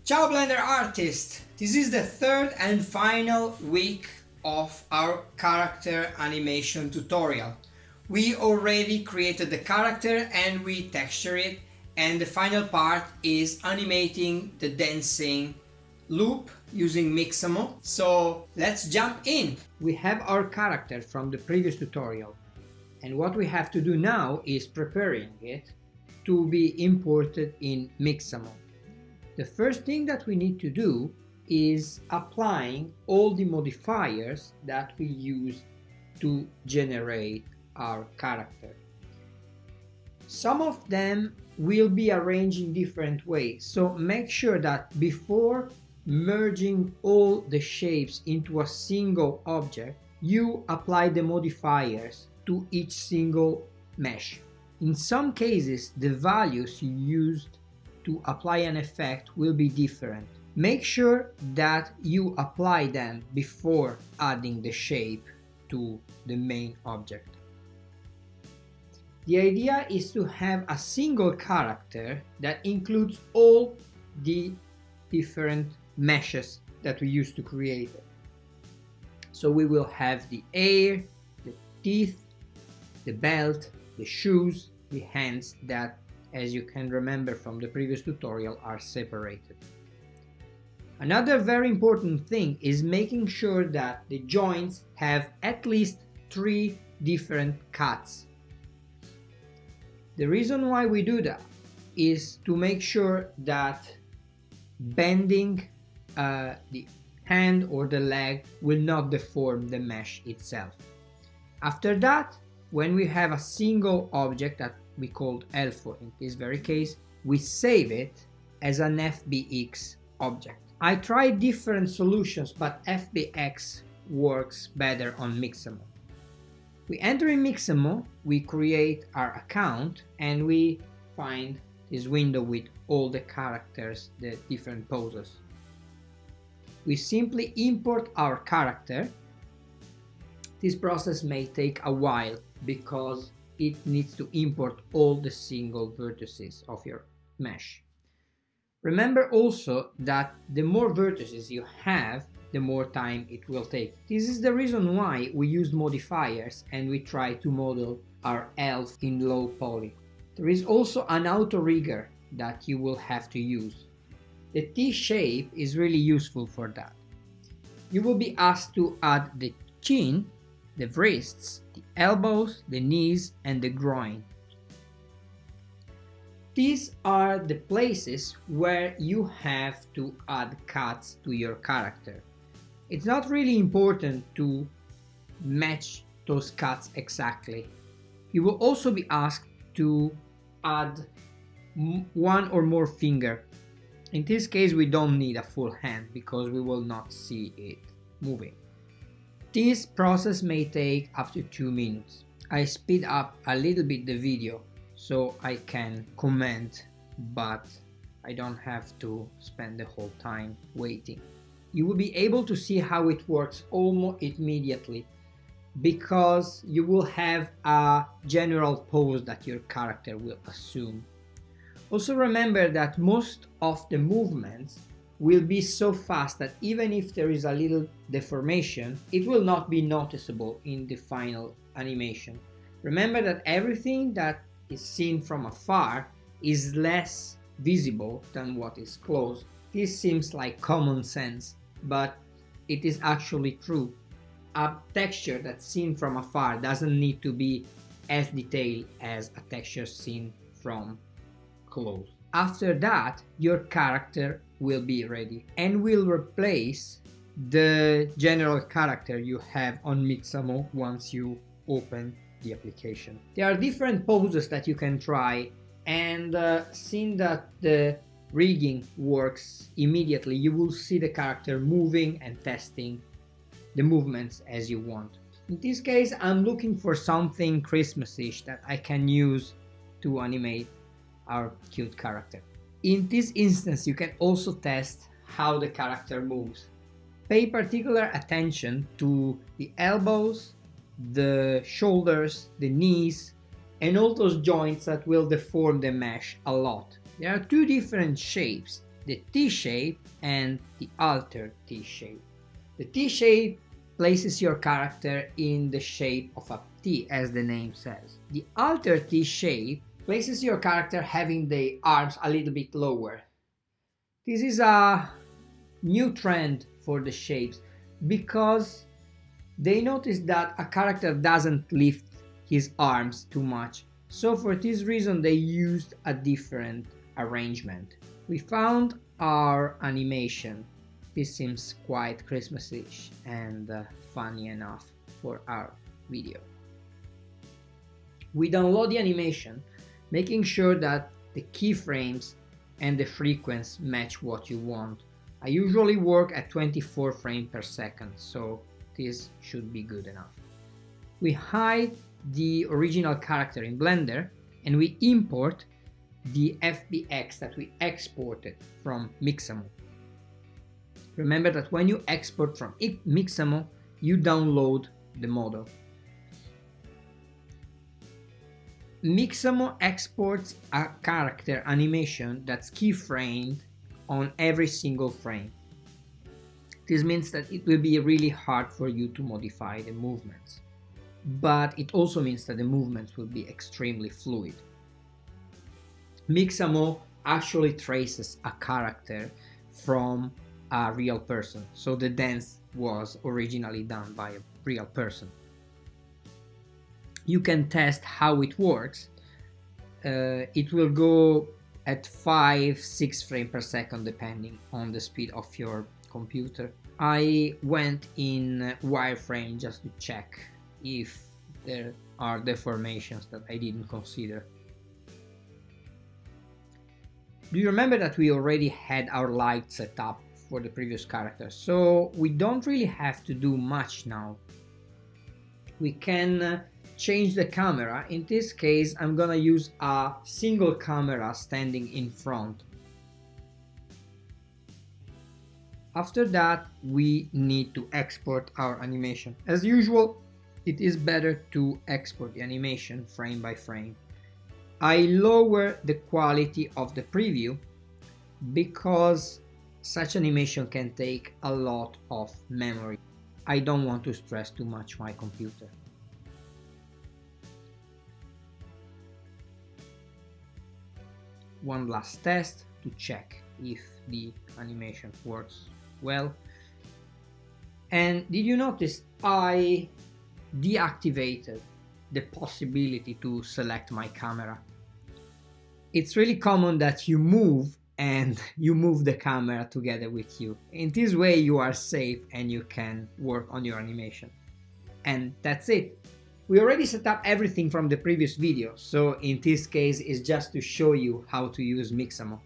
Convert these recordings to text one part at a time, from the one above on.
Ciao Blender artist! This is the third and final week of our character animation tutorial. We already created the character and we texture it, and the final part is animating the dancing loop using Mixamo. So let's jump in! We have our character from the previous tutorial, and what we have to do now is preparing it to be imported in Mixamo. The first thing that we need to do is applying all the modifiers that we use to generate our character. Some of them will be arranged in different ways, so make sure that before merging all the shapes into a single object, you apply the modifiers to each single mesh. In some cases, the values you used to apply an effect will be different. Make sure that you apply them before adding the shape to the main object. The idea is to have a single character that includes all the different meshes that we used to create it. So we will have the hair, the teeth, the belt, the shoes, the hands that, as you can remember from the previous tutorial, are separated. Another very important thing is making sure that the joints have at least 3 different cuts. The reason why we do that is to make sure that bending the hand or the leg will not deform the mesh itself. After that, when we have a single object that we called Elfo in this very case, we save it as an FBX object. I tried different solutions, but FBX works better on Mixamo. We enter in Mixamo, we create our account, and we find this window with all the characters, the different poses. We simply import our character. This process may take a while because it needs to import all the single vertices of your mesh. Remember also that the more vertices you have, the more time it will take. This is the reason why we use modifiers and we try to model our elf in low poly. There is also an auto rigger that you will have to use. The T shape is really useful for that. You will be asked to add the chin, the wrists, the elbows, the knees, and the groin. These are the places where you have to add cuts to your character. It's not really important to match those cuts exactly. You will also be asked to add one or more finger. In this case, we don't need a full hand because we will not see it moving. This process may take up to 2 minutes. I speed up a little bit the video so I can comment, but I don't have to spend the whole time waiting. You will be able to see how it works almost immediately because you will have a general pose that your character will assume. Also remember that most of the movements will be so fast that even if there is a little deformation, it will not be noticeable in the final animation. Remember that everything that is seen from afar is less visible than what is close. This seems like common sense, but it is actually true. A texture that's seen from afar doesn't need to be as detailed as a texture seen from close. After that, your character will be ready and will replace the general character you have on Mixamo once you open the application. There are different poses that you can try, and seeing that the rigging works immediately, you will see the character moving and testing the movements as you want. In this case, I'm looking for something Christmas-ish that I can use to animate our cute character. In this instance, you can also test how the character moves. Pay particular attention to the elbows, the shoulders, the knees, and all those joints that will deform the mesh a lot. There are 2 different shapes the T-shape and the altered T-shape. The T-shape places your character in the shape of a T, as the name says. The altered T-shape places your character having the arms a little bit lower. This is a new trend for the shapes because they noticed that a character doesn't lift his arms too much. So for this reason they used a different arrangement. We found our animation. This seems quite Christmassy and funny enough for our video. We download the animation, making sure that the keyframes and the frequency match what you want. I usually work at 24 frames per second, so this should be good enough. We hide the original character in Blender and we import the FBX that we exported from Mixamo. Remember that when you export from Mixamo, you download the model. Mixamo exports a character animation that's keyframed on every single frame. This means that it will be really hard for you to modify the movements, but it also means that the movements will be extremely fluid. Mixamo actually traces a character from a real person, so the dance was originally done by a real person. You can test how it works. It will go at 5-6 frames per second depending on the speed of your computer. I went in wireframe just to check if there are deformations that I didn't consider. Do you remember that we already had our light set up for the previous character, so we don't really have to do much now. We can change the camera. In this case I'm gonna use a single camera standing in front. After that we need to export our animation. As usual, it is better to export the animation frame by frame. I lower the quality of the preview because such animation can take a lot of memory. I don't want to stress too much my computer. One last test to check if the animation works well. And did you notice I deactivated the possibility to select my camera? It's really common that you move and you move the camera together with you. In this way you are safe and you can work on your animation. And that's it. We already set up everything from the previous video, so in this case it's just to show you how to use Mixamo.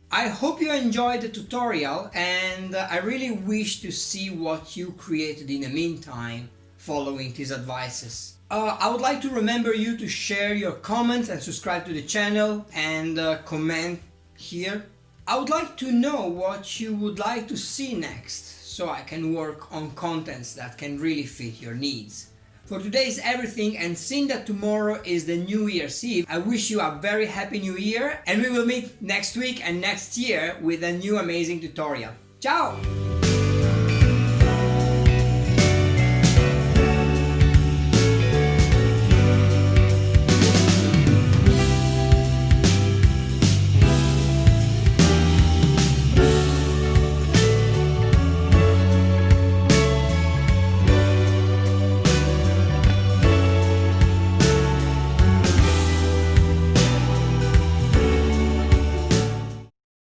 I hope you enjoyed the tutorial and I really wish to see what you created in the meantime following these advices. I would like to remember you to share your comments and subscribe to the channel and comment here. I would like to know what you would like to see next, so I can work on contents that can really fit your needs. For today is everything, and seeing that tomorrow is the New Year's Eve, I wish you a very happy New Year, and we will meet next week and next year with a new amazing tutorial. Ciao!